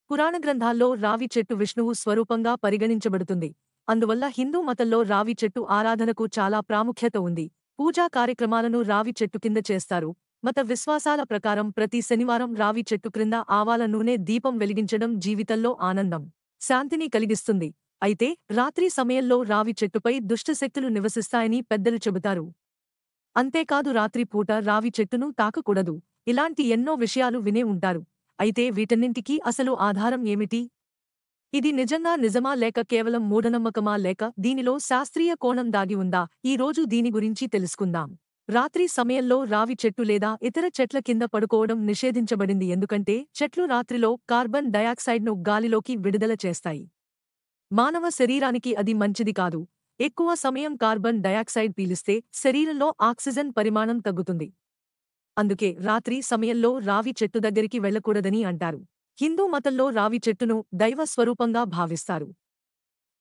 పురాణ గ్రంథాల్లో రావి చెట్టు విష్ణువు స్వరూపంగా పరిగణించబడుతుంది. అందువల్ల హిందూ మతంలో రావి చెట్టు ఆరాధనకు చాలా ప్రాముఖ్యత ఉంది. పూజా కార్యక్రమాలను రావి చెట్టు కింద చేస్తారు. మత విశ్వాసాల ప్రకారం ప్రతి శనివారం రావి చెట్టు క్రింద ఆవాల నూనె దీపం వెలిగించడం జీవితంలో ఆనందం, శాంతిని కలిగిస్తుంది. అయితే రాత్రి సమయంలో రావి చెట్టుపై దుష్టశక్తులు నివసిస్తాయని పెద్దలు చెబుతారు. అంతేకాదు రాత్రి పూట రావి చెట్టును తాకకూడదు. ఇలాంటి ఎన్నో విషయాలు వినే ఉంటారు. అయితే వీటన్నింటికీ అసలు ఆధారం ఏమిటి? ఇది నిజంగా నిజమా లేక కేవలం మూఢనమ్మకమా లేక దీనిలో శాస్త్రీయ కోణం దాగి ఉందా? ఈ రోజు దీని గురించి తెలుసుకుందాం. రాత్రి సమయంలో రావి చెట్టు లేదా ఇతర చెట్ల కింద పడుకోవడం నిషేధించబడింది ఎందుకంటే చెట్లు రాత్రిలో కార్బన్ డయాక్సైడ్ను గాలిలోకి విడుదల చేస్తాయి. మానవ శరీరానికి అది మంచిది కాదు. ఎక్కువ సమయం కార్బన్ డయాక్సైడ్ పీలిస్తే శరీరంలో ఆక్సిజన్ పరిమాణం తగ్గుతుంది. అందుకే రాత్రి సమయంలో రావి చెట్టు దగ్గరికి వెళ్లకూడదని అంటారు. హిందూ మతంలో రావి చెట్టును దైవ స్వరూపంగా భావిస్తారు.